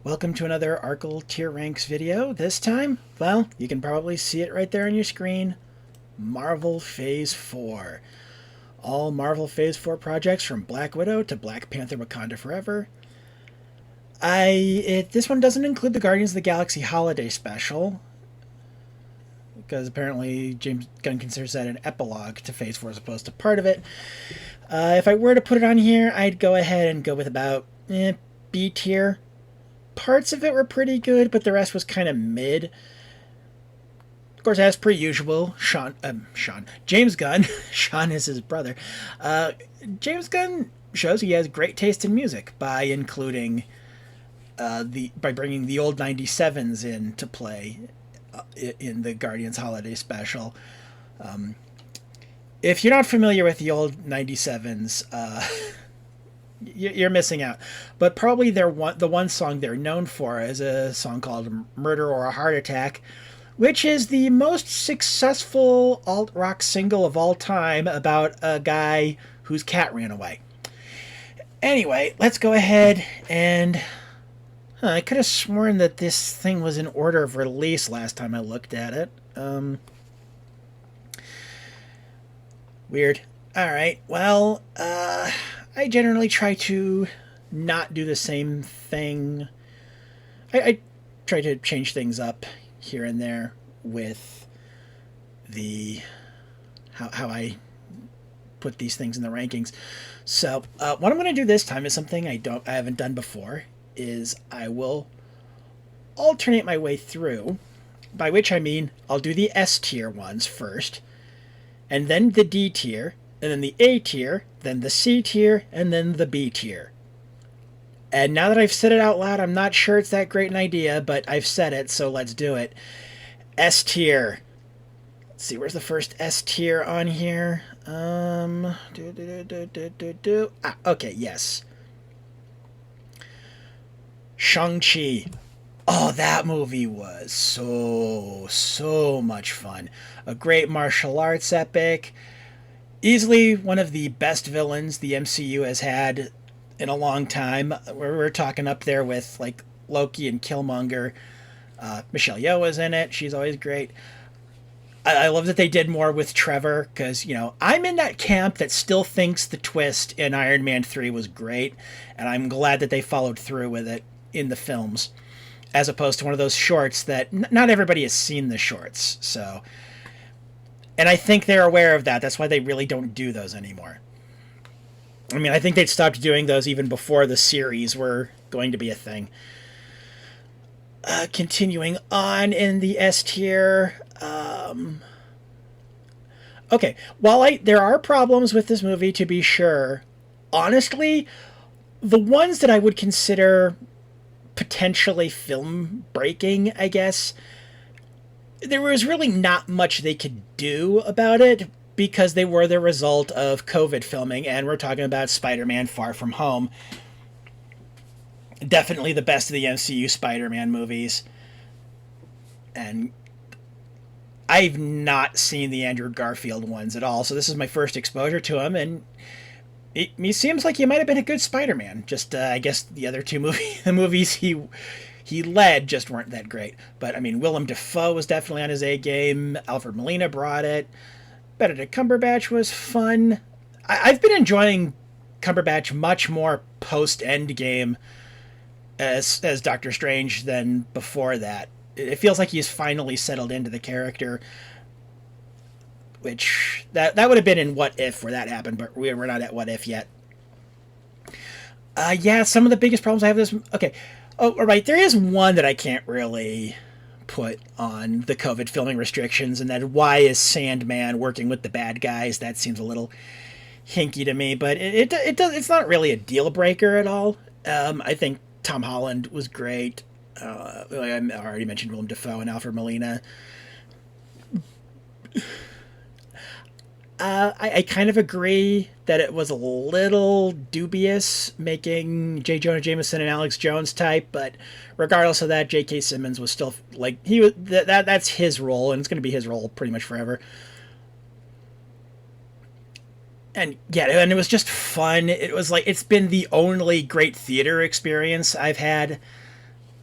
Welcome to another Arkle Tier Ranks video. This time, well, you can probably see it right there on your screen. Marvel Phase 4. All Marvel Phase 4 projects from Black Widow to Black Panther Wakanda Forever. This one doesn't include the Guardians of the Galaxy Holiday Special, because apparently James Gunn considers that an epilogue to Phase 4 as opposed to part of it. If I were to put it on here, I'd go ahead and go with about B tier. Parts of it were pretty good, but the rest was kind of mid. Of course, as per usual, James Gunn, Sean is his brother. James Gunn shows he has great taste in music by including by bringing the old 97s into play in the Guardians Holiday Special. If you're not familiar with the old 97s, you're missing out. But probably the one song they're known for is a song called Murder or a Heart Attack, which is the most successful alt-rock single of all time about a guy whose cat ran away. Anyway, let's go ahead and... I could have sworn that this thing was in order of release last time I looked at it. Weird. Alright, well, I generally try to not do the same thing. I try to change things up here and there with the how I put these things in the rankings. So what I'm going to do this time is something I haven't done before. Is I will alternate my way through, by which I mean I'll do the S tier ones first, and then the D tier, and then the A tier, then the C tier, and then the B tier. And now that I've said it out loud, I'm not sure it's that great an idea, but I've said it, so let's do it. S tier. Let's see, where's the first S tier on here? Okay, yes. Shang-Chi. Oh, that movie was so much fun. A great martial arts epic. Easily one of the best villains the MCU has had in a long time. We're talking up there with like Loki and Killmonger. Michelle Yeoh was in it. She's always great. I love that they did more with Trevor because, you know, I'm in that camp that still thinks the twist in Iron Man 3 was great, and I'm glad that they followed through with it in the films, as opposed to one of those shorts that not everybody has seen the shorts. So, and I think they're aware of that. That's why they really don't do those anymore. I mean, I think they'd stopped doing those even before the series were going to be a thing. Continuing on in the S tier. Okay, while there are problems with this movie, to be sure, honestly, the ones that I would consider potentially film breaking, I guess, there was really not much they could do about it because they were the result of COVID filming, and we're talking about Spider-Man Far From Home. Definitely the best of the MCU Spider-Man movies. And I've not seen the Andrew Garfield ones at all, so this is my first exposure to him, and it seems like he might have been a good Spider-Man. Just, I guess the other two the movies he led just weren't that great. But, I mean, Willem Dafoe was definitely on his A game. Alfred Molina brought it. Benedict Cumberbatch was fun. I've been enjoying Cumberbatch much more post-Endgame as Doctor Strange than before that. It feels like he's finally settled into the character, which that would have been in What If where that happened, but we're not at What If yet. Yeah, some of the biggest problems I have with this... Okay. Oh, right, there is one that I can't really put on the COVID filming restrictions, and that why is Sandman working with the bad guys? That seems a little hinky to me, but it's not really a deal breaker at all. I think Tom Holland was great. I already mentioned Willem Dafoe and Alfred Molina. I kind of agree that it was a little dubious making J. Jonah Jameson and Alex Jones type, but regardless of that, J.K. Simmons was still like that's his role, and it's going to be his role pretty much forever. And yeah, and it was just fun. It was like it's been the only great theater experience I've had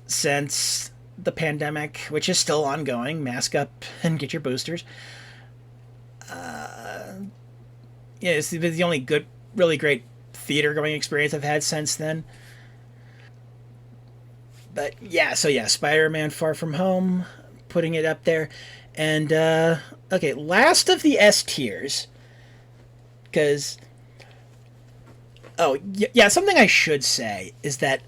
since the pandemic, which is still ongoing. Mask up and get your boosters. Yeah, it's the only good, really great theater going experience I've had since then. But yeah, so yeah, Spider-Man: Far From Home, putting it up there, and okay, last of the S tiers, because yeah, something I should say is that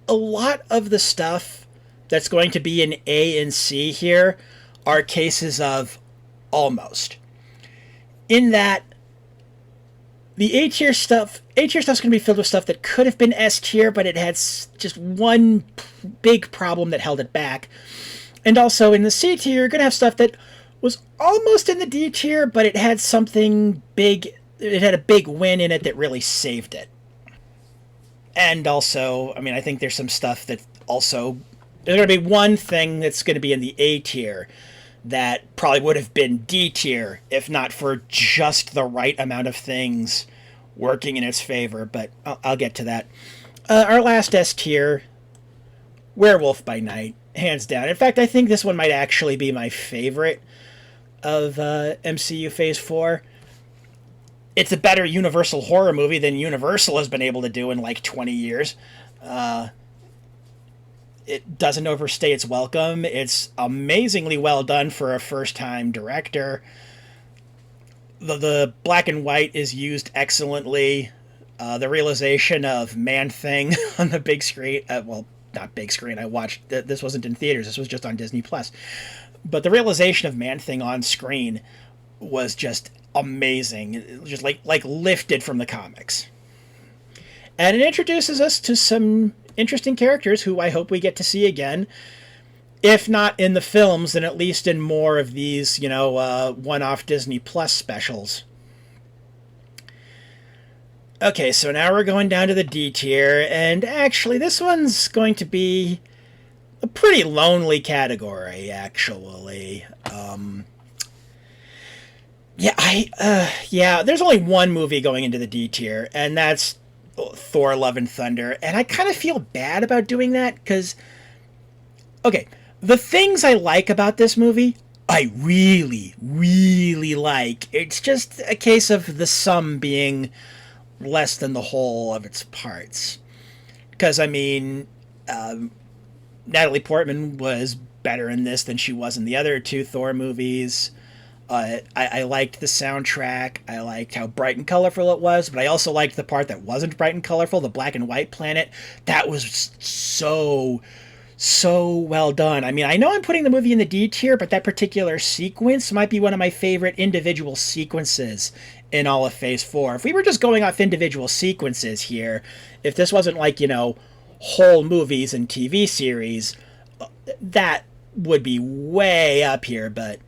a lot of the stuff that's going to be in A and C here are cases of almost. In that the A tier stuff's going to be filled with stuff that could have been S tier, but it had just one big problem that held it back. And also in the C tier, you're going to have stuff that was almost in the D tier, but it had something big. It had a big win in it that really saved it. And also, I mean, I think there's some stuff that also. There's going to be one thing that's going to be in the A tier that probably would have been D tier if not for just the right amount of things working in its favor, but I'll get to that. Our last S tier, Werewolf by Night, hands down. In fact, I think this one might actually be my favorite of MCU Phase 4. It's a better Universal horror movie than Universal has been able to do in like 20 years. It doesn't overstay its welcome. It's amazingly well done for a first-time director. The black and white is used excellently. The realization of Man-Thing on the big screen, well, not big screen, I watched, this wasn't in theaters, this was just on Disney+. But the realization of Man-Thing on screen was just amazing. Just like lifted from the comics. And it introduces us to some interesting characters who I hope we get to see again. If not in the films, then at least in more of these, one-off Disney Plus specials. Okay, so now we're going down to the D tier, and actually this one's going to be a pretty lonely category, actually. There's only one movie going into the D tier, and that's Thor: Love and Thunder, and I kind of feel bad about doing that, because, okay, the things I like about this movie, I really, really like. It's just a case of the sum being less than the whole of its parts. Because, I mean, Natalie Portman was better in this than she was in the other two Thor movies. I liked the soundtrack. I liked how bright and colorful it was, but I also liked the part that wasn't bright and colorful, the black and white planet. That was so well done. I mean, I know I'm putting the movie in the D tier, but that particular sequence might be one of my favorite individual sequences in all of Phase 4. If we were just going off individual sequences here, if this wasn't like, whole movies and TV series, that would be way up here, but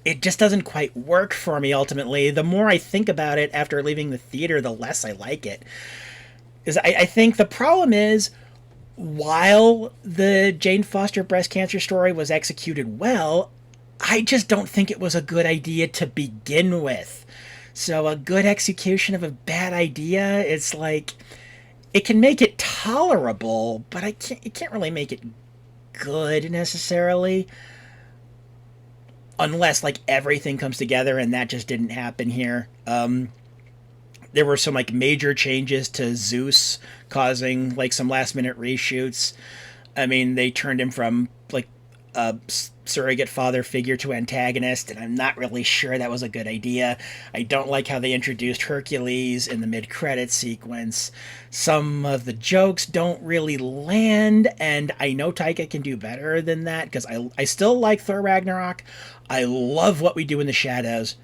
it just doesn't quite work for me ultimately. The more I think about it after leaving the theater, the less I like it. Because I think the problem is, while the Jane Foster breast cancer story was executed well, I just don't think it was a good idea to begin with. So a good execution of a bad idea, it's like, it can make it tolerable, but it can't really make it good necessarily. Unless, like, everything comes together, and that just didn't happen here. There were some, like, major changes to Zeus, causing, like, some last-minute reshoots. I mean, they turned him from, like, a surrogate father figure to antagonist, and I'm not really sure that was a good idea. I don't like how they introduced Hercules in the mid-credits sequence. Some of the jokes don't really land, and I know Taika can do better than that, because I still like Thor Ragnarok. I love What We Do in the Shadows,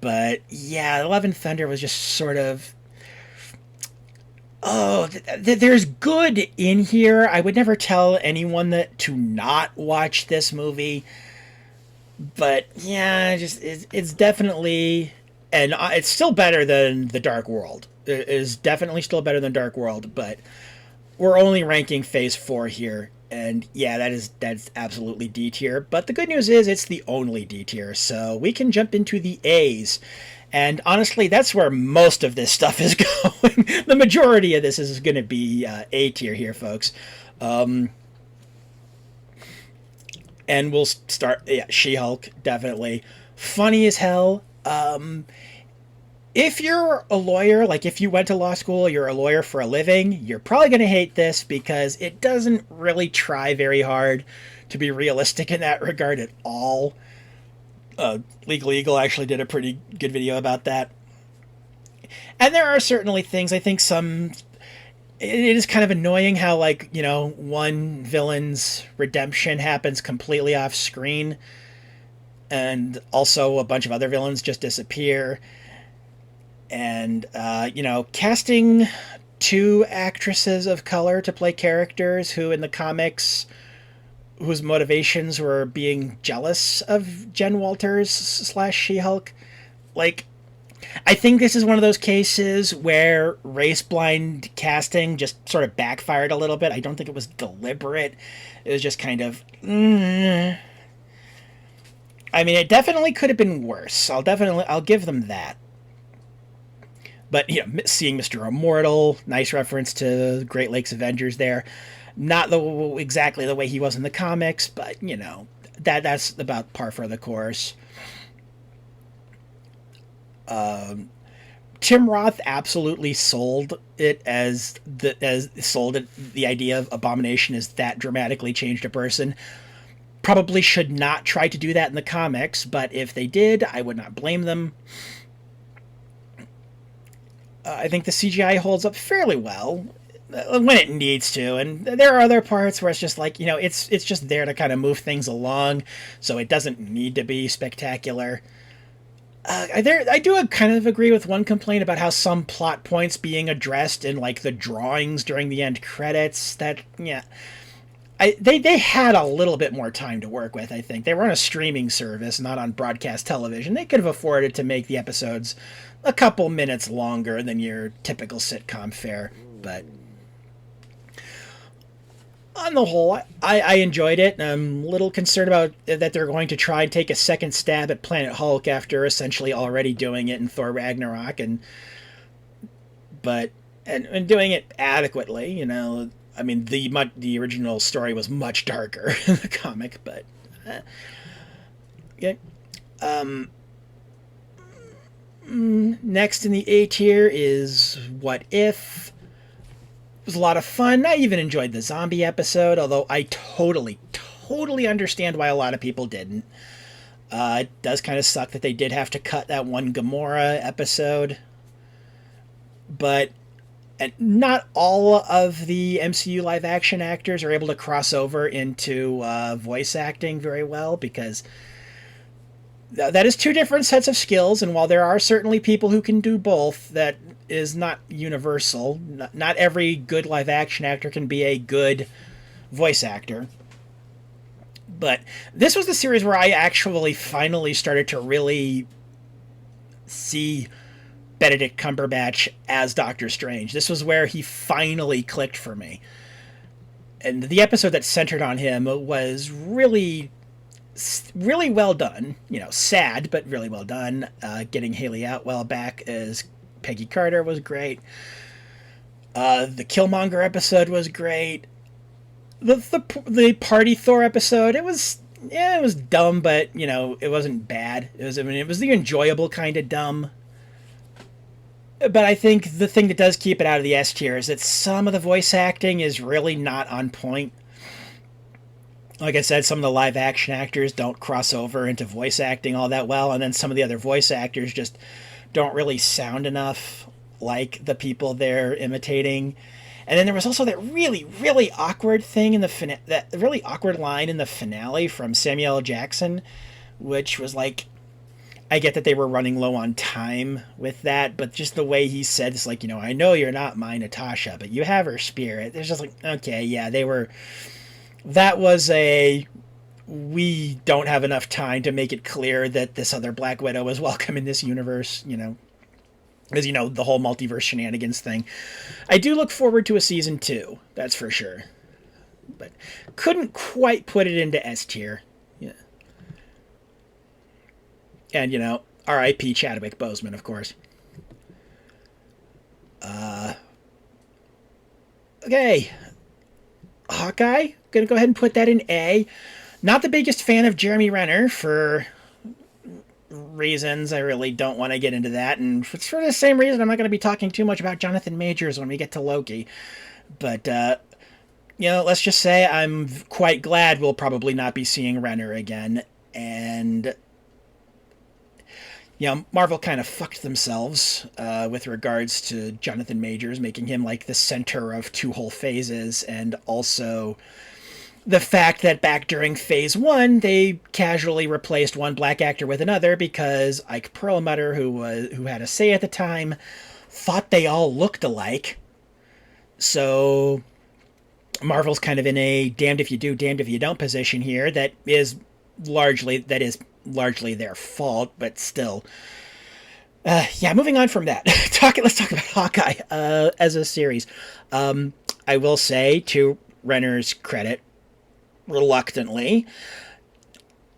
but yeah, Love and Thunder was just sort of... there's good in here. I would never tell anyone that to not watch this movie, but yeah, it's definitely, and it's still better than The Dark World. It is definitely still better than Dark World, but we're only ranking Phase 4 here. And yeah, that's absolutely D tier. But the good news is it's the only D tier, so we can jump into the A's. And honestly, that's where most of this stuff is going. The majority of this is going to be A tier here, folks. And we'll start. Yeah, She-Hulk, definitely funny as hell. If you're a lawyer, like if you went to law school, you're a lawyer for a living, you're probably going to hate this because it doesn't really try very hard to be realistic in that regard at all. Legal Eagle actually did a pretty good video about that. And there are certainly things, I think it is kind of annoying how, like, one villain's redemption happens completely off screen, and also a bunch of other villains just disappear. And, casting two actresses of color to play characters who in the comics, whose motivations were being jealous of Jen Walters / She-Hulk. Like, I think this is one of those cases where race-blind casting just sort of backfired a little bit. I don't think it was deliberate. It was just kind of... I mean, it definitely could have been worse. I'll give them that. But, seeing Mr. Immortal, nice reference to Great Lakes Avengers there. Not exactly the way he was in the comics, but, that's about par for the course. Tim Roth absolutely sold it the idea of Abomination as that dramatically changed a person. Probably should not try to do that in the comics, but if they did, I would not blame them. I think the CGI holds up fairly well when it needs to, and there are other parts where it's just like, it's just there to kind of move things along, so it doesn't need to be spectacular. I do kind of agree with one complaint about how some plot points being addressed in, like, the drawings during the end credits. That, yeah, they had a little bit more time to work with. I think they were on a streaming service, not on broadcast television. They could have afforded to make the episodes a couple minutes longer than your typical sitcom fare, but on the whole, I enjoyed it. I'm a little concerned about that they're going to try and take a second stab at Planet Hulk after essentially already doing it in Thor Ragnarok, and doing it adequately. I mean, the original story was much darker in the comic, but okay. Next in the A tier is What If. It was a lot of fun. I even enjoyed the zombie episode, although I totally understand why a lot of people didn't. It does kind of suck that they did have to cut that one Gamora episode. But not all of the MCU live action actors are able to cross over into voice acting very well, because that is two different sets of skills, and while there are certainly people who can do both, that is not universal. Not every good live action actor can be a good voice actor. But this was the series where I actually finally started to really see Benedict Cumberbatch as Doctor Strange. This was where he finally clicked for me. And the episode that centered on him was really well done. Sad, but really well done. Getting Haley Atwell back as Peggy Carter was great. The Killmonger episode was great. The Party Thor episode, it was dumb, but it wasn't bad. It was the enjoyable kind of dumb. But I think the thing that does keep it out of the S tier is that some of the voice acting is really not on point. Like I said, some of the live action actors don't cross over into voice acting all that well, and then some of the other voice actors just don't really sound enough like the people they're imitating. And then there was also that really awkward thing in that really awkward line in the finale from Samuel L. Jackson, which was like, I get that they were running low on time with that, but just the way he said, it's like, I know you're not my Natasha, but you have her spirit. There's just like, okay, yeah, that was we don't have enough time to make it clear that this other Black Widow is welcome in this universe, as the whole multiverse shenanigans thing. I do look forward to a season 2, that's for sure, but couldn't quite put it into S tier. Yeah. And R.I.P. Chadwick Boseman, of course. Okay, Hawkeye, gonna go ahead and put that in A. Not the biggest fan of Jeremy Renner for reasons. I really don't want to get into that. And for the same reason, I'm not going to be talking too much about Jonathan Majors when we get to Loki. But, let's just say I'm quite glad we'll probably not be seeing Renner again. And, Marvel kind of fucked themselves with regards to Jonathan Majors, making him like the center of two whole phases, and also the fact that back during phase one, they casually replaced one black actor with another because Ike Perlmutter, who had a say at the time, thought they all looked alike. So Marvel's kind of in a damned if you do, damned if you don't position here. That is largely their fault, but still. Moving on from that. Let's talk about Hawkeye as a series. I will say, to Renner's credit, reluctantly,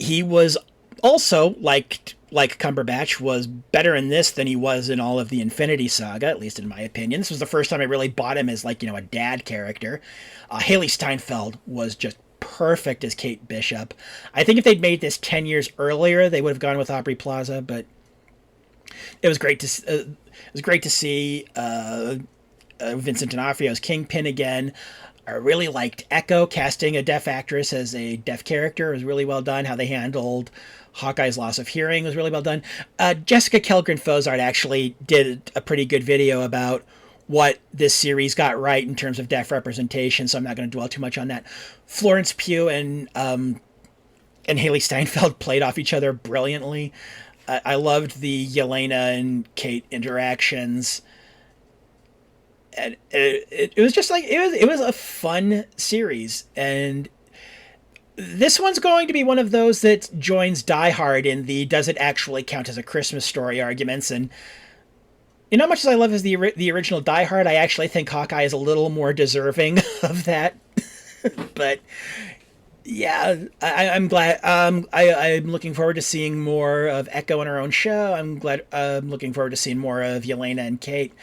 he was also, like Cumberbatch, was better in this than he was in all of the Infinity Saga, at least in my opinion. This was the first time I really bought him as, a dad character. Haley Steinfeld was just perfect as Kate Bishop. I think if they'd made this 10 years earlier, they would have gone with Aubrey Plaza, but it was great to see Vincent D'Onofrio's Kingpin again. I really liked Echo. Casting a deaf actress as a deaf character was really well done. How they handled Hawkeye's loss of hearing was really well done. Jessica Kellgren-Fozard actually did a pretty good video about what this series got right in terms of deaf representation, so I'm not going to dwell too much on that. Florence Pugh and Haley Steinfeld played off each other brilliantly. I loved the Yelena and Kate interactions. And it was just like it was a fun series, and this one's going to be one of those that joins Die Hard in the does it actually count as a Christmas story arguments. And much as I love as the original Die Hard, I actually think Hawkeye is a little more deserving of that. But yeah, I'm glad. I'm looking forward to seeing more of Echo in her own show. I'm looking forward to seeing more of Yelena and Kate.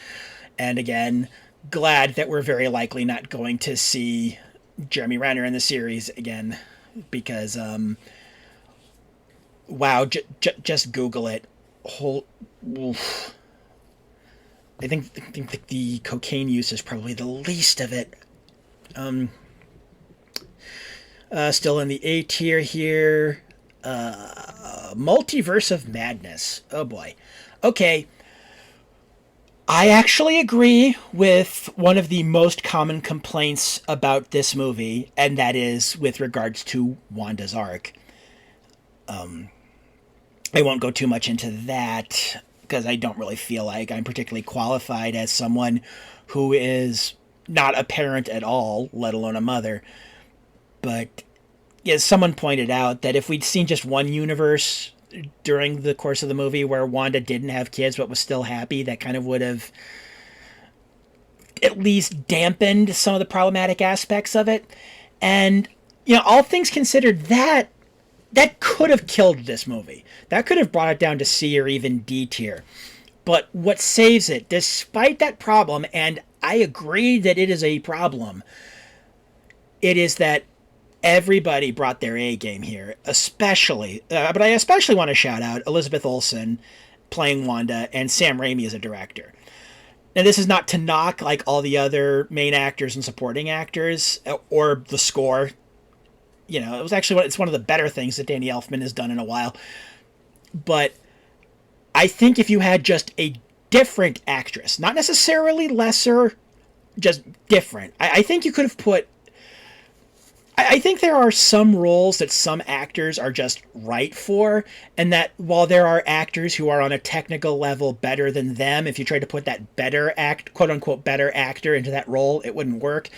And again, glad that we're very likely not going to see Jeremy Renner in the series again, because, just Google it. I think the cocaine use is probably the least of it. Still in the A tier here. Multiverse of Madness. Oh boy. Okay. I actually agree with one of the most common complaints about this movie, and that is with regards to Wanda's arc. I won't go too much into that, because I don't really feel like I'm particularly qualified as someone who is not a parent at all, let alone a mother. But as someone pointed out, that if we'd seen just one universe during the course of the movie where Wanda didn't have kids but was still happy, that kind of would have at least dampened some of the problematic aspects of it. And, all things considered, that could have killed this movie. That could have brought it down to C or even D tier. But what saves it, despite that problem, and I agree that it is a problem, it is that everybody brought their A game here, especially, but I especially want to shout out Elizabeth Olsen playing Wanda and Sam Raimi as a director. Now, this is not to knock like all the other main actors and supporting actors or the score. It's one of the better things that Danny Elfman has done in a while. But I think if you had just a different actress, not necessarily lesser, just different, I think you could have put. I think there are some roles that some actors are just right for, and that while there are actors who are on a technical level better than them, if you tried to put that quote-unquote better actor into that role, it wouldn't work.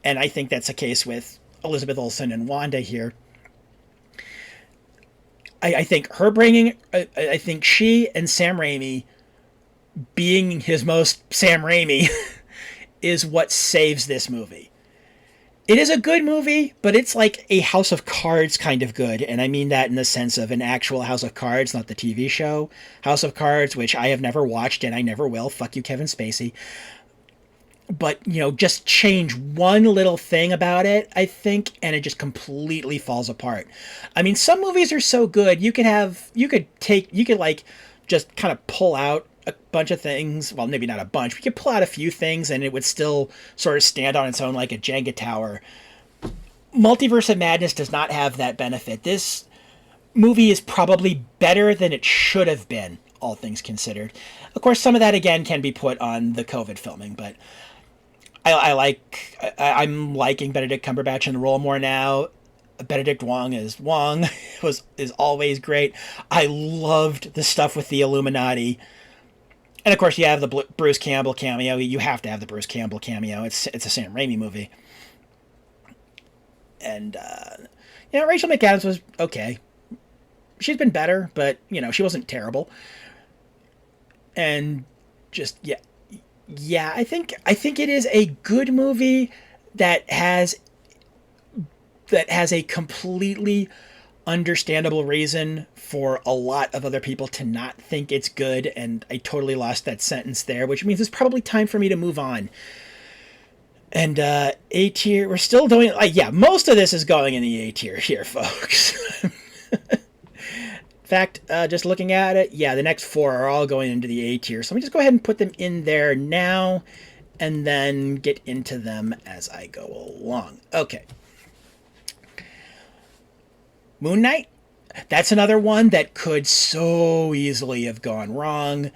And I think that's the case with Elizabeth Olsen and Wanda here. I think I think she and Sam Raimi being his most Sam Raimi is what saves this movie. It is a good movie, but it's like a House of Cards kind of good, and I mean that in the sense of an actual House of Cards, not the TV show House of Cards, which I have never watched and I never will. Fuck you, Kevin Spacey. but just change one little thing about it, I think, and it just completely falls apart. I mean, some movies are so good you could like just kind of pull out a bunch of things. Well, maybe not a bunch, but you could pull out a few things and it would still sort of stand on its own like a Jenga tower. Multiverse of Madness does not have that benefit. This movie is probably better than it should have been, all things considered. Of course, some of that again can be put on the COVID filming, but I'm liking Benedict Cumberbatch in the role more now. Benedict Wong as Wong is always great. I loved the stuff with the Illuminati, and of course you have the Bruce Campbell cameo. You have to have the Bruce Campbell cameo. It's a Sam Raimi movie, and Rachel McAdams was okay. She's been better, but she wasn't terrible. And just yeah, I think it is a good movie that has a completely understandable reason for a lot of other people to not think it's good, and I totally lost that sentence there, which means it's probably time for me to move on. And A tier, we're still doing most of this is going in the A tier here, folks. In fact, just looking at it, the next 4 are all going into the A tier. So let me just go ahead and put them in there now and then get into them as I go along. Okay. Moon Knight. That's another one that could so easily have gone wrong.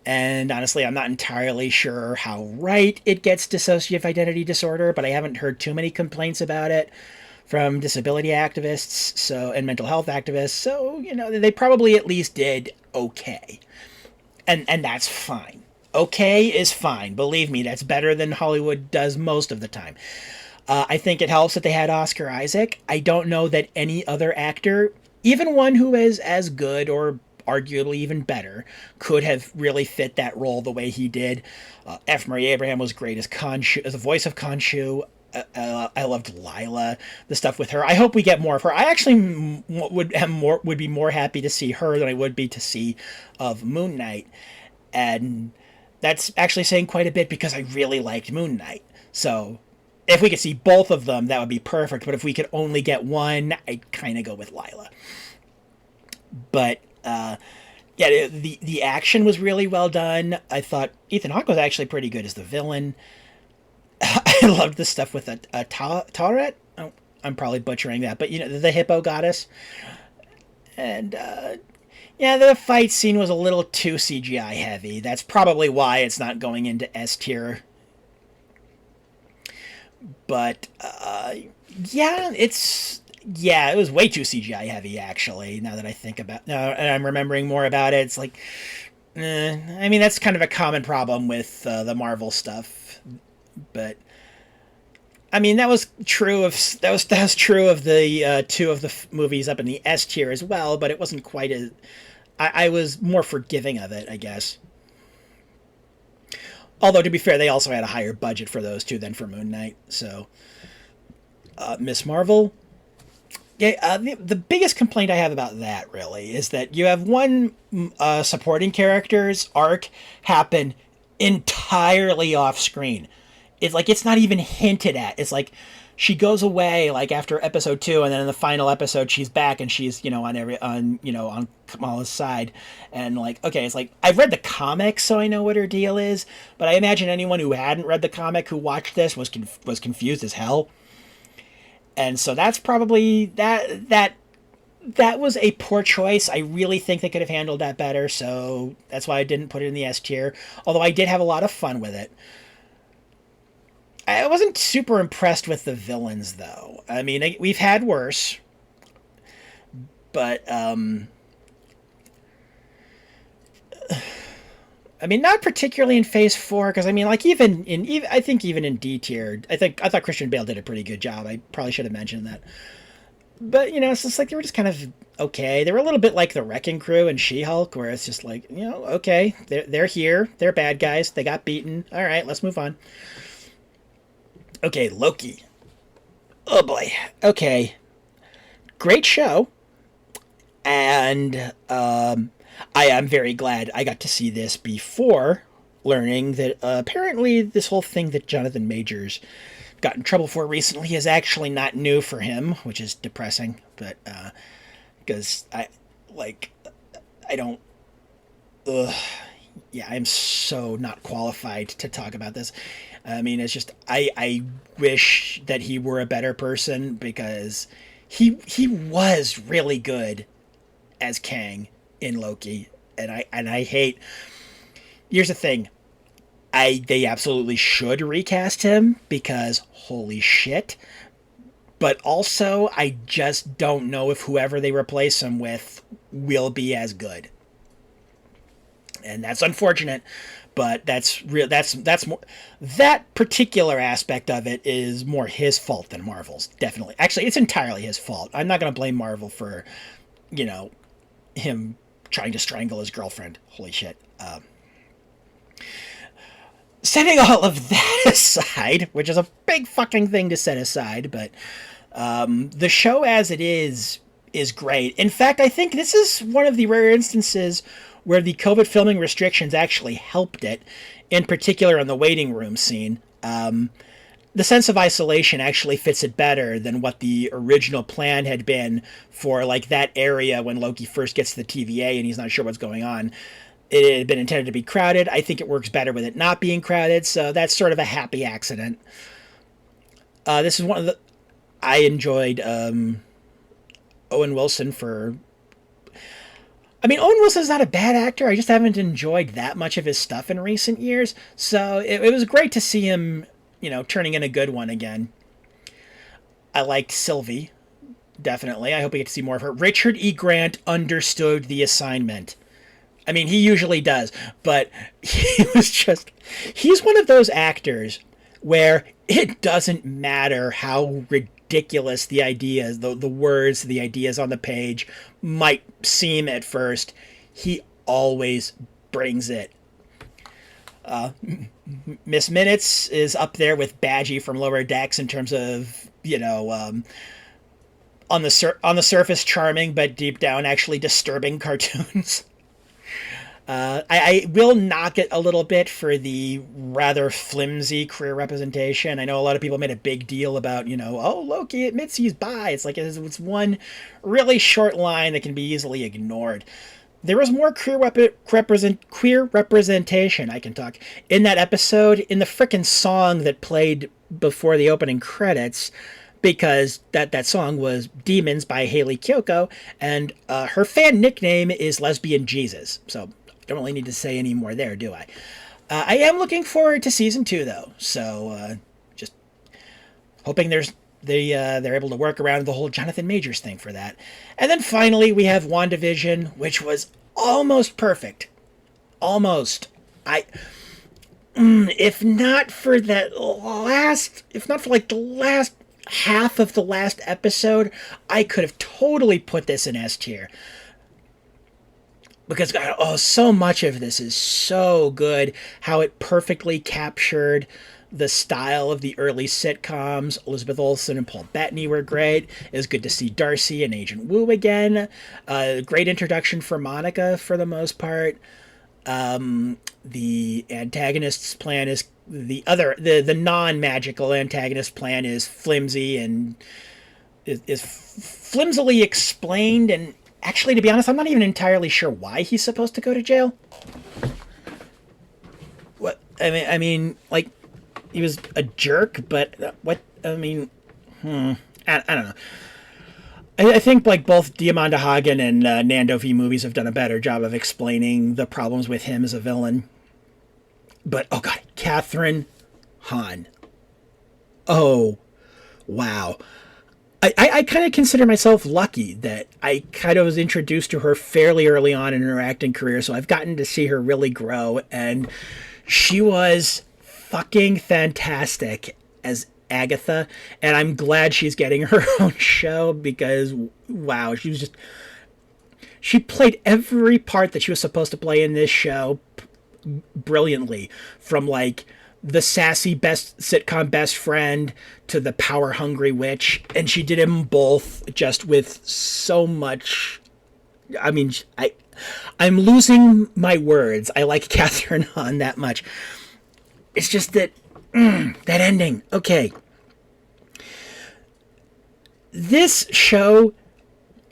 And honestly, I'm not entirely sure how right it gets dissociative identity disorder, but I haven't heard too many complaints about it from disability activists and mental health activists. So, they probably at least did okay. And that's fine. Okay is fine. Believe me, that's better than Hollywood does most of the time. I think it helps that they had Oscar Isaac. I don't know that any other actor, even one who is as good or arguably even better, could have really fit that role the way he did. F. Murray Abraham was great as Khonshu, as the voice of Khonshu. I loved Lila, the stuff with her. I hope we get more of her. I actually would be more happy to see her than I would be to see of Moon Knight, and that's actually saying quite a bit because I really liked Moon Knight. So if we could see both of them, that would be perfect. But if we could only get one, I'd kind of go with Lila. But the action was really well done. I thought Ethan Hawke was actually pretty good as the villain. I loved the stuff with a Tauret. Oh, I'm probably butchering that, but the hippo goddess. And the fight scene was a little too CGI heavy. That's probably why it's not going into S tier. But it was way too CGI heavy actually. Now that I think about, and I'm remembering more about it, it's like, I mean that's kind of a common problem with the Marvel stuff. But I mean that was true of the two of the movies up in the S tier as well. But it wasn't quite as I was more forgiving of it, I guess. Although to be fair, they also had a higher budget for those two than for Moon Knight. So Miss Marvel. Yeah, the biggest complaint I have about that really is that you have one supporting character's arc happen entirely off screen. It's like it's not even hinted at. It's like she goes away like after episode 2, and then in the final episode she's back and she's on Kamala's side, and like okay, it's like I've read the comics so I know what her deal is, but I imagine anyone who hadn't read the comic who watched this was confused as hell, and so that's probably that was a poor choice. I really think they could have handled that better, so that's why I didn't put it in the S tier. Although I did have a lot of fun with it. I wasn't super impressed with the villains, though. I mean, we've had worse, but I mean, not particularly in Phase 4, because I mean, like even in D tier, I thought Christian Bale did a pretty good job. I probably should have mentioned that, but it's just like they were just kind of okay. They were a little bit like the Wrecking Crew and She-Hulk, where it's just like okay, they're here, they're bad guys, they got beaten. All right, let's move on. Okay, Loki. Oh boy. Okay. Great show. And I am very glad I got to see this before learning that apparently this whole thing that Jonathan Majors got in trouble for recently is actually not new for him, which is depressing. But because I don't. Ugh, yeah, I'm so not qualified to talk about this. I mean, it's just I wish that he were a better person because he was really good as Kang in Loki, and I hate. Here's the thing. They absolutely should recast him because holy shit. But also, I just don't know if whoever they replace him with will be as good. And that's unfortunate, but that's real. That's more, that particular aspect of it is more his fault than Marvel's. Definitely, actually, it's entirely his fault. I'm not going to blame Marvel for, him trying to strangle his girlfriend. Holy shit. Setting all of that aside, which is a big fucking thing to set aside, but the show as it is great. In fact, I think this is one of the rare instances where the COVID filming restrictions actually helped it, in particular in the waiting room scene. The sense of isolation actually fits it better than what the original plan had been for like that area when Loki first gets to the TVA and he's not sure what's going on. It had been intended to be crowded. I think it works better with it not being crowded, so that's sort of a happy accident. This is one of the... I enjoyed Owen Wilson for... I mean, Owen Wilson's not a bad actor. I just haven't enjoyed that much of his stuff in recent years. So it was great to see him, turning in a good one again. I liked Sylvie, definitely. I hope we get to see more of her. Richard E. Grant understood the assignment. I mean, he usually does, but he's one of those actors where it doesn't matter how ridiculous the ideas, the words, the ideas on the page might seem at first. He always brings it. Miss Minutes is up there with Badgie from Lower Decks in terms of, on the surface charming, but deep down actually disturbing cartoons. I will knock it a little bit for the rather flimsy queer representation. I know a lot of people made a big deal about, Loki admits he's bi. It's like it's one really short line that can be easily ignored. There was more queer representation, I can talk, in that episode, in the frickin' song that played before the opening credits, because that song was Demons by Hayley Kiyoko, and her fan nickname is Lesbian Jesus. So don't really need to say any more there, do I? I am looking forward to season 2, though. So just hoping they're able to work around the whole Jonathan Majors thing for that. And then finally, we have WandaVision, which was almost perfect. Almost. If not for the last half of the last episode, I could have totally put this in S tier. Because, God, so much of this is so good. How it perfectly captured the style of the early sitcoms. Elizabeth Olsen and Paul Bettany were great. It was good to see Darcy and Agent Woo again. Great introduction for Monica for the most part. The antagonist's plan is the non-magical antagonist plan is flimsy and is flimsily explained, and actually, to be honest, I'm not even entirely sure why he's supposed to go to jail. What? I mean, like, he was a jerk, but what? I mean, I don't know. I think, like, both Diamanda Hagen and Nando V movies have done a better job of explaining the problems with him as a villain. But, oh God, Catherine Hahn. Oh, wow. I kind of consider myself lucky that I kind of was introduced to her fairly early on in her acting career, so I've gotten to see her really grow, and she was fucking fantastic as Agatha, and I'm glad she's getting her own show because, wow, she played every part that she was supposed to play in this show brilliantly, from, like, the sassy sitcom best friend to the power hungry witch, and she did them both just with so much. I mean, I'm losing my words. I like Catherine Hahn that much. It's just that that ending. Okay. This show,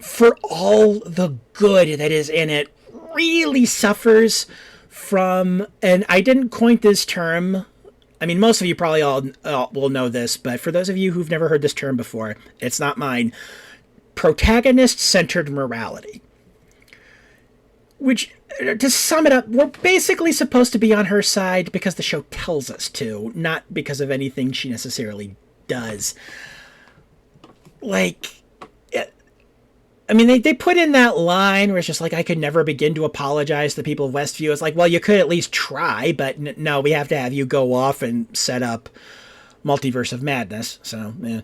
for all the good that is in it, really suffers from, and I didn't coin this term. I mean, most of you probably all will know this, but for those of you who've never heard this term before, it's not mine. Protagonist-centered morality. Which, to sum it up, we're basically supposed to be on her side because the show tells us to, not because of anything she necessarily does. Like, I mean, they put in that line where it's just like, I could never begin to apologize to the people of Westview. It's like, well, you could at least try, but no, we have to have you go off and set up Multiverse of Madness. So, yeah.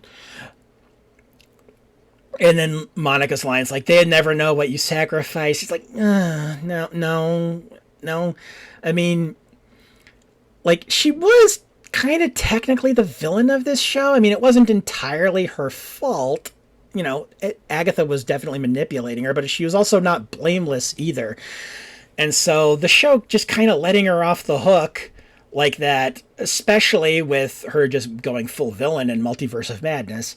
And then Monica's line's like, they'd never know what you sacrificed. It's like, no. I mean, like, she was kind of technically the villain of this show. I mean, it wasn't entirely her fault. You know, Agatha was definitely manipulating her, but she was also not blameless either. And so the show just kind of letting her off the hook like that, especially with her just going full villain in Multiverse of Madness,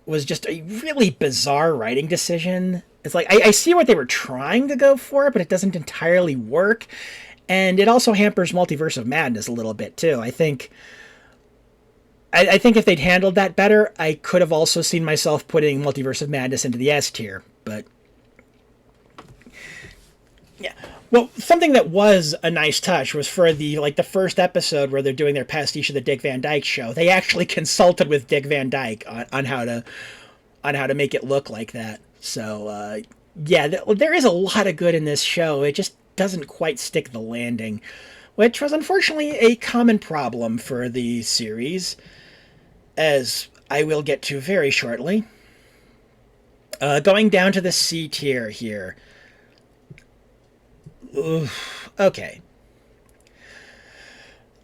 was just a really bizarre writing decision. It's like, I see what they were trying to go for, but it doesn't entirely work. And it also hampers Multiverse of Madness a little bit, too. I think if they'd handled that better, I could have also seen myself putting Multiverse of Madness into the S tier. But, yeah. Well, something that was a nice touch was for the first episode where they're doing their pastiche of the Dick Van Dyke Show. They actually consulted with Dick Van Dyke on how to make it look like that. So yeah, there is a lot of good in this show. It just doesn't quite stick the landing, which was unfortunately a common problem for the series, as I will get to very shortly. Going down to the C tier here. Oof, okay.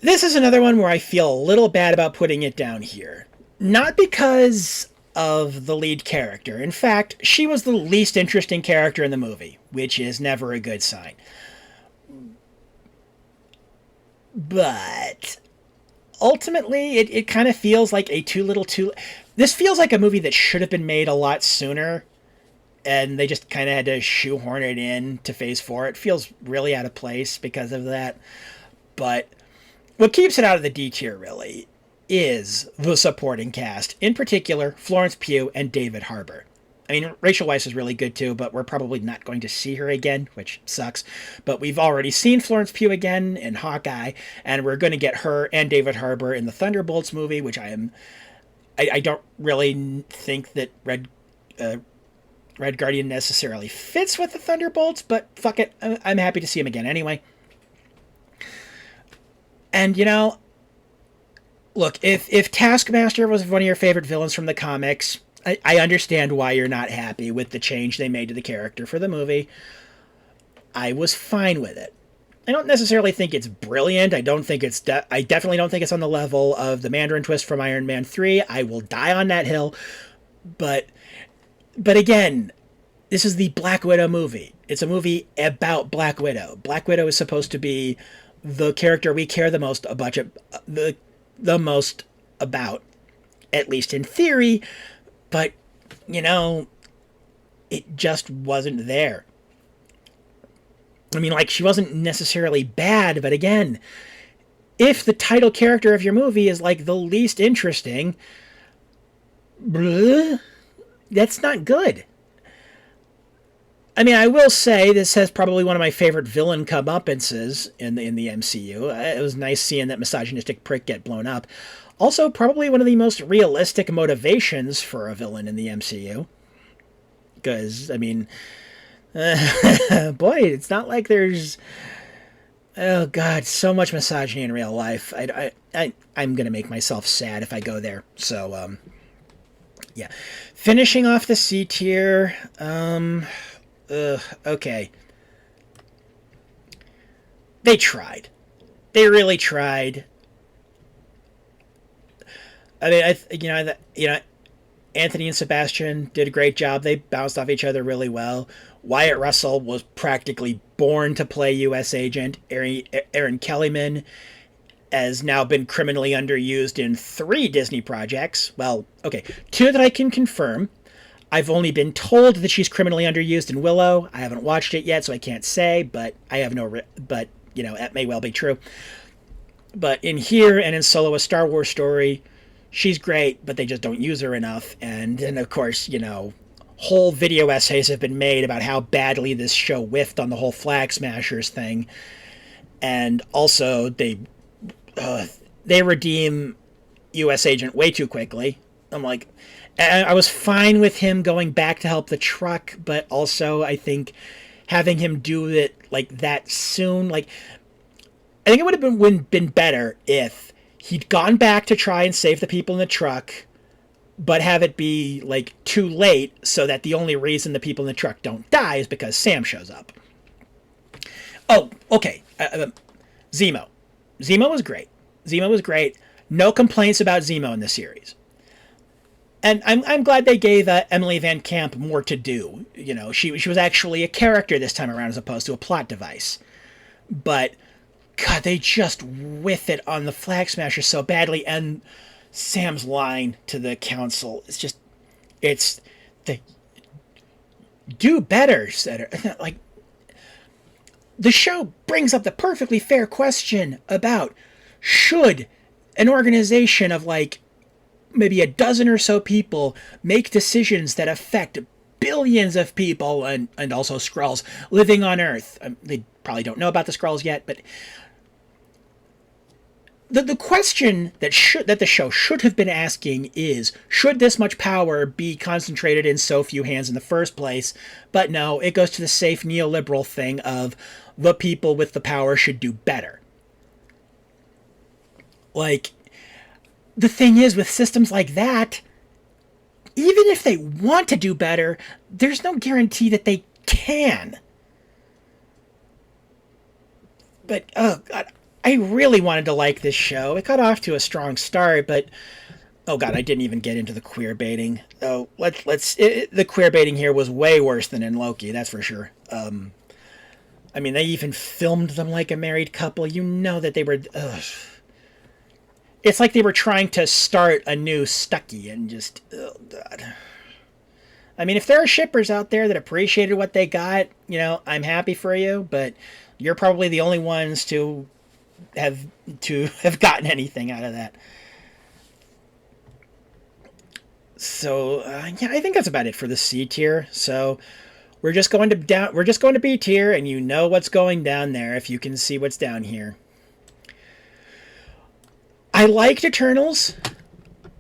This is another one where I feel a little bad about putting it down here. Not because of the lead character. In fact, she was the least interesting character in the movie, which is never a good sign. But ultimately, it kind of feels like a too little too... This feels like a movie that should have been made a lot sooner, and they just kind of had to shoehorn it in to Phase 4. It feels really out of place because of that. But what keeps it out of the D tier, really, is the supporting cast. In particular, Florence Pugh and David Harbour. I mean, Rachel Weisz is really good too, but we're probably not going to see her again, which sucks. But we've already seen Florence Pugh again in Hawkeye, and we're going to get her and David Harbour in the Thunderbolts movie, which I don't really think that Red Guardian necessarily fits with the Thunderbolts, but fuck it, I'm happy to see him again anyway. And, you know, look, if Taskmaster was one of your favorite villains from the comics, I understand why you're not happy with the change they made to the character for the movie. I was fine with it. I don't necessarily think it's brilliant. I definitely don't think it's on the level of the Mandarin twist from Iron Man 3. I will die on that hill. But again, this is the Black Widow movie. It's a movie about Black Widow. Black Widow is supposed to be the character we care the most about, the most about, at least in theory. But, you know, it just wasn't there. I mean, like, she wasn't necessarily bad, but again, if the title character of your movie is, like, the least interesting, that's not good. I mean, I will say this has probably one of my favorite villain comeuppances in the MCU. It was nice seeing that misogynistic prick get blown up. Also, probably one of the most realistic motivations for a villain in the MCU. Because, I mean, boy, it's not like there's, oh god, so much misogyny in real life. I'm gonna make myself sad if I go there. So, yeah. Finishing off the C tier, okay. They tried. They really tried. I mean, Anthony and Sebastian did a great job. They bounced off each other really well. Wyatt Russell was practically born to play U.S. Agent. Aaron Kellyman has now been criminally underused in 3 Disney projects. Well, okay, 2 that I can confirm. I've only been told that she's criminally underused in Willow. I haven't watched it yet, so I can't say, but I have no... but, you know, that may well be true. But in here and in Solo: A Star Wars Story, she's great, but they just don't use her enough. And then, of course, you know, whole video essays have been made about how badly this show whiffed on the whole Flag Smashers thing. And also, they redeem U.S. Agent way too quickly. I'm like, I was fine with him going back to help the truck, but also I think having him do it like that soon, like, I think it would have been better if he'd gone back to try and save the people in the truck, but have it be like too late so that the only reason the people in the truck don't die is because Sam shows up. Oh, okay. Zemo. Zemo was great. Zemo was great. No complaints about Zemo in the series. And I'm glad they gave Emily Van Camp more to do. You know, she was actually a character this time around as opposed to a plot device. But, God, they just whiff it on the Flag Smashers so badly. And Sam's line to the council is just, it's the do better, said her. Like, the show brings up the perfectly fair question about should an organization of like maybe a dozen or so people make decisions that affect billions of people and also Skrulls living on Earth. They probably don't know about the Skrulls yet, but the question that the show should have been asking is, should this much power be concentrated in so few hands in the first place? But no, it goes to the safe neoliberal thing of the people with the power should do better. Like, the thing is, with systems like that, even if they want to do better, there's no guarantee that they can. But, oh, God, I really wanted to like this show. It got off to a strong start, but, oh, God, I didn't even get into the queer baiting. Oh, the queer baiting here was way worse than in Loki, that's for sure. I mean, they even filmed them like a married couple. You know that they were... Ugh. It's like they were trying to start a new Stucky and just... Oh, God. I mean, if there are shippers out there that appreciated what they got, you know, I'm happy for you, but you're probably the only ones to have gotten anything out of that. So, yeah, I think that's about it for the C tier. So... We're just going to B tier, and you know what's going down there if you can see what's down here. I liked Eternals.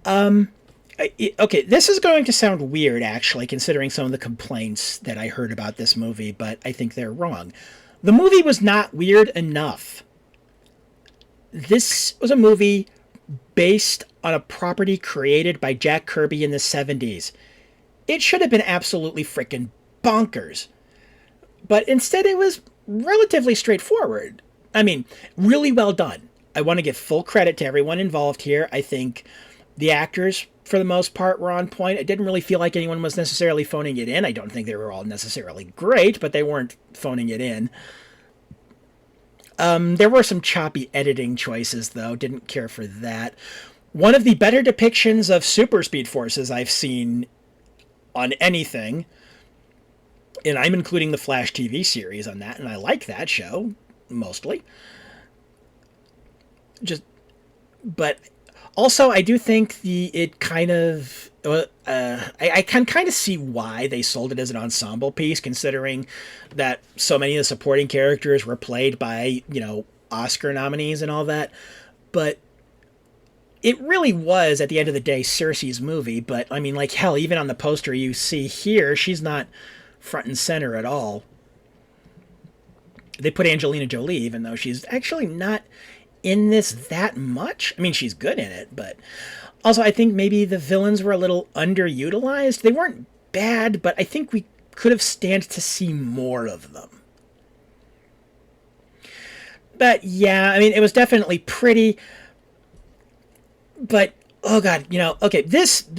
Okay, this is going to sound weird, actually, considering some of the complaints that I heard about this movie, but I think they're wrong. The movie was not weird enough. This was a movie based on a property created by Jack Kirby in the 70s. It should have been absolutely frickin' bonkers. But instead it was relatively straightforward. I mean, really well done. I want to give full credit to everyone involved here. I think the actors, for the most part, were on point. I didn't really feel like anyone was necessarily phoning it in. I don't think they were all necessarily great, but they weren't phoning it in. There were some choppy editing choices, though. Didn't care for that. One of the better depictions of super speed forces I've seen on anything, and I'm including the Flash TV series on that, and I like that show, mostly. But also, I do think it kind of... I can kind of see why they sold it as an ensemble piece, considering that so many of the supporting characters were played by, you know, Oscar nominees and all that. But it really was, at the end of the day, Cersei's movie. But, I mean, like, hell, even on the poster you see here, she's not front and center at all. They put Angelina Jolie, even though she's actually not in this that much. I mean, she's good in it, but also I think maybe the villains were a little underutilized. They weren't bad, but I think we could have stand to see more of them. But yeah, I mean, it was definitely pretty, but oh god, okay,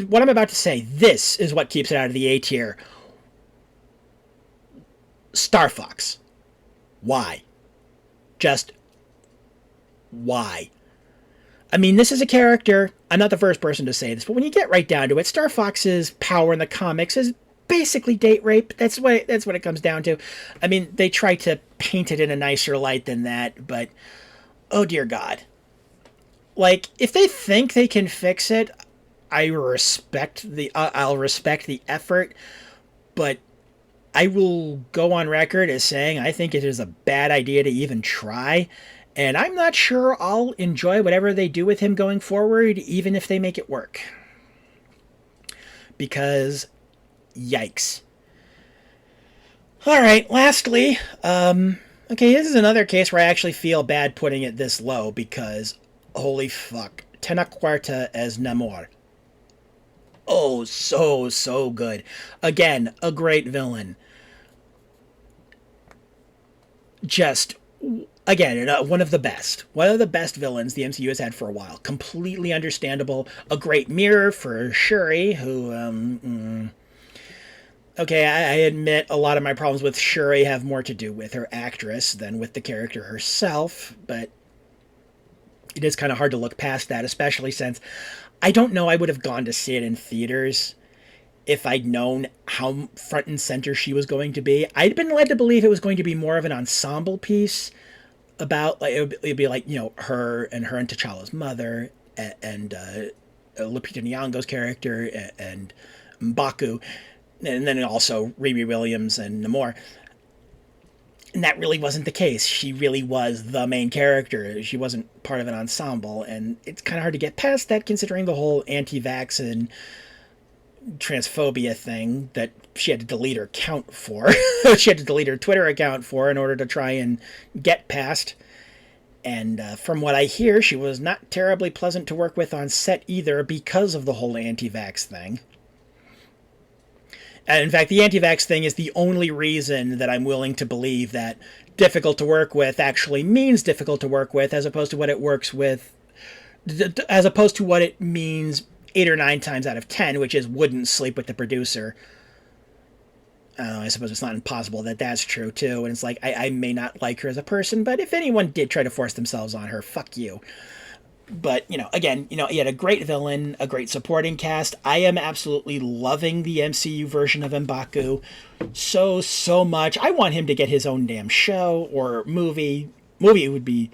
what I'm about to say, this is what keeps it out of the A tier. Star Fox. Why? Just why? I mean, this is a character. I'm not the first person to say this, but when you get right down to it, Star Fox's power in the comics is basically date rape. That's what it comes down to. I mean, they try to paint it in a nicer light than that, but oh dear God. Like, if they think they can fix it, I'll respect the effort, but I will go on record as saying I think it is a bad idea to even try, and I'm not sure I'll enjoy whatever they do with him going forward, even if they make it work. Because, yikes. Alright, lastly, okay, this is another case where I actually feel bad putting it this low, because, holy fuck, Tenacuarta as Namor. Oh, so good. Again, a great villain. Just, again, one of the best. One of the best villains the MCU has had for a while. Completely understandable. A great mirror for Shuri, who, okay, I admit a lot of my problems with Shuri have more to do with her actress than with the character herself, but it is kind of hard to look past that, especially since I don't know I would have gone to see it in theaters if I'd known how front and center she was going to be. I'd been led to believe it was going to be more of an ensemble piece about, like, it'd be like, her and T'Challa's mother, and Lupita Nyong'o's character, and M'Baku, and then also Riri Williams and Namor. And that really wasn't the case. She really was the main character. She wasn't part of an ensemble, and it's kind of hard to get past that considering the whole anti-vax and transphobia thing that she had to delete her account for. She had to delete her Twitter account for in order to try and get past. And from what I hear, she was not terribly pleasant to work with on set either because of the whole anti-vax thing. And in fact, the anti-vax thing is the only reason that I'm willing to believe that difficult to work with actually means difficult to work with, as opposed to what it works with, as opposed to what it means 8 or 9 times out of 10, which is wouldn't sleep with the producer. I suppose it's not impossible that that's true too. And it's like, I may not like her as a person, but if anyone did try to force themselves on her, fuck you. But, again, he had a great villain, a great supporting cast. I am absolutely loving the MCU version of M'Baku so much. I want him to get his own damn show or movie. Movie would be,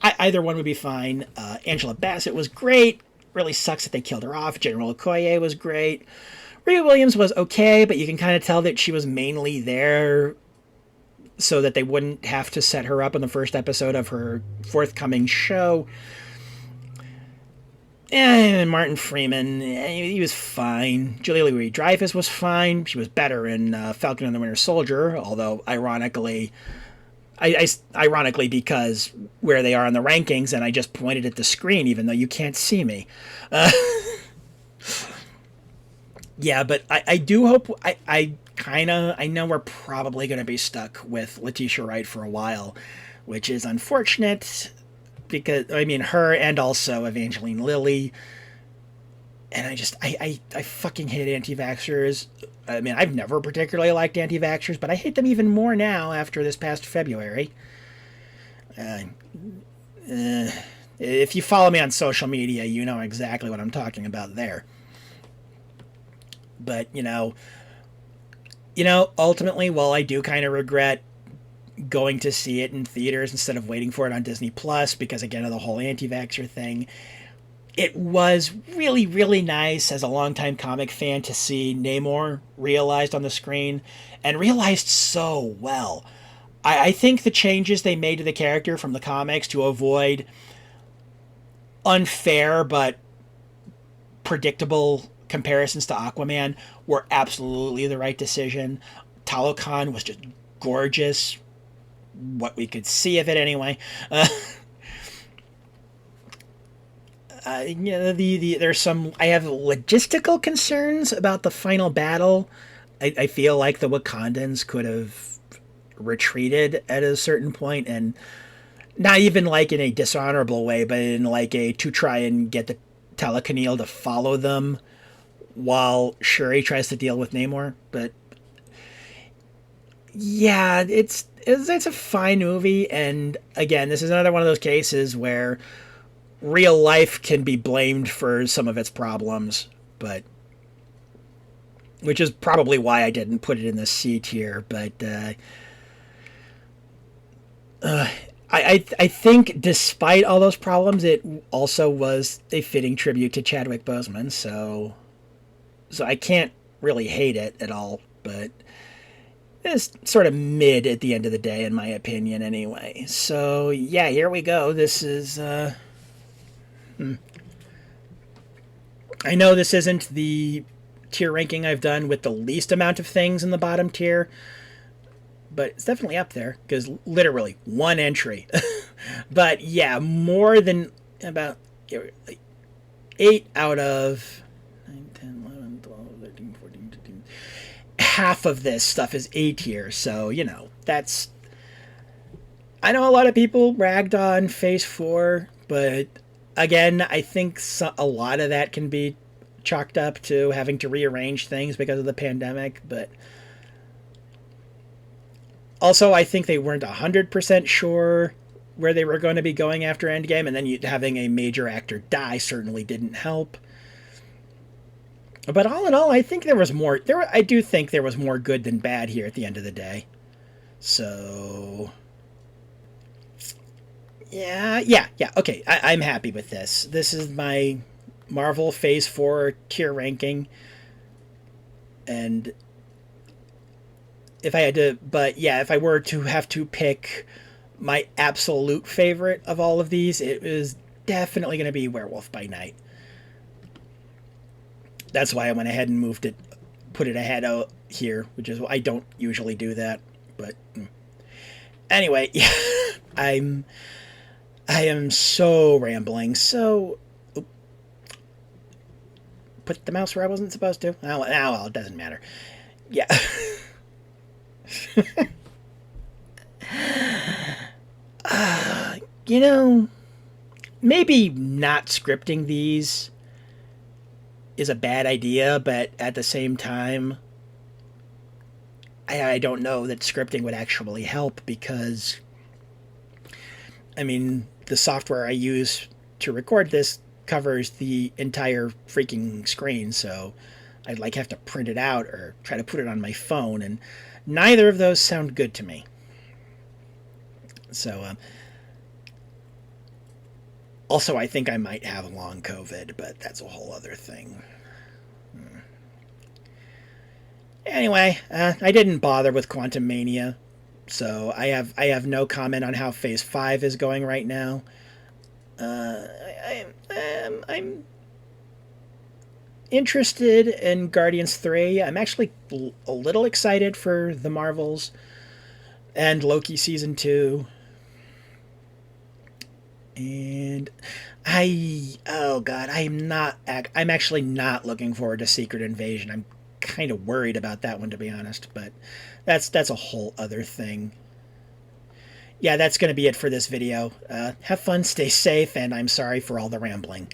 either one would be fine. Angela Bassett was great. Really sucks that they killed her off. General Okoye was great. Rhea Williams was okay, but you can kind of tell that she was mainly there so that they wouldn't have to set her up in the first episode of her forthcoming show. And Martin Freeman, he was fine. Julia Louis-Dreyfus was fine. She was better in Falcon and the Winter Soldier, although ironically because where they are in the rankings, and I just pointed at the screen even though you can't see me. Yeah, but I do hope, I know we're probably going to be stuck with Letitia Wright for a while, which is unfortunate. Because, I mean, her and also Evangeline Lilly. And I fucking hate anti-vaxxers. I mean, I've never particularly liked anti-vaxxers, but I hate them even more now after this past February. If you follow me on social media, you know exactly what I'm talking about there. But, ultimately, while I do kind of regret going to see it in theaters instead of waiting for it on Disney Plus because, again, of the whole anti-vaxxer thing, it was really, really nice as a longtime comic fan to see Namor realized on the screen, and realized so well. I think the changes they made to the character from the comics to avoid unfair but predictable comparisons to Aquaman were absolutely the right decision. Talokan was just gorgeous. What we could see of it anyway. There's some, I have logistical concerns about the final battle. I feel like the Wakandans could have retreated at a certain point, and not even like in a dishonorable way, but in like a to try and get Telekineal to follow them while Shuri tries to deal with Namor. But yeah, it's a fine movie, and again, this is another one of those cases where real life can be blamed for some of its problems, but which is probably why I didn't put it in the C tier. But I think despite all those problems, it also was a fitting tribute to Chadwick Boseman. So I can't really hate it at all, but it's sort of mid at the end of the day, in my opinion, anyway. So yeah, here we go. This is. I know this isn't the tier ranking I've done with the least amount of things in the bottom tier, but it's definitely up there because literally one entry. But yeah, more than about 8 out of 9, 10, 11, 12, 13, 14, 15. Half of this stuff is A tier, so that's. I know a lot of people ragged on Phase 4, but again, I think a lot of that can be chalked up to having to rearrange things because of the pandemic, but also I think they weren't 100% sure where they were going to be going after Endgame, and then having a major actor die certainly didn't help. But all in all, I think there was more. I do think there was more good than bad here at the end of the day. So yeah. Okay, I'm happy with this. This is my Marvel Phase 4 tier ranking. And if I were to have to pick my absolute favorite of all of these, it is definitely going to be Werewolf by Night. That's why I went ahead and put it ahead out here, which is I don't usually do that. But anyway, yeah, I am so rambling. So put the mouse where I wasn't supposed to. Oh, well, it doesn't matter. Yeah. Maybe not scripting these is a bad idea, but at the same time, I don't know that scripting would actually help because, the software I use to record this covers the entire freaking screen, so I'd have to print it out or try to put it on my phone, and neither of those sound good to me. So, also, I think I might have long COVID, but that's a whole other thing. Anyway, I didn't bother with Quantum Mania, so I have no comment on how Phase 5 is going right now. I'm interested in Guardians 3. I'm actually a little excited for the Marvels and Loki Season 2. And I'm actually not looking forward to Secret Invasion. I'm kind of worried about that one, to be honest, but that's a whole other thing. Yeah, that's going to be it for this video. Have fun, stay safe, and I'm sorry for all the rambling.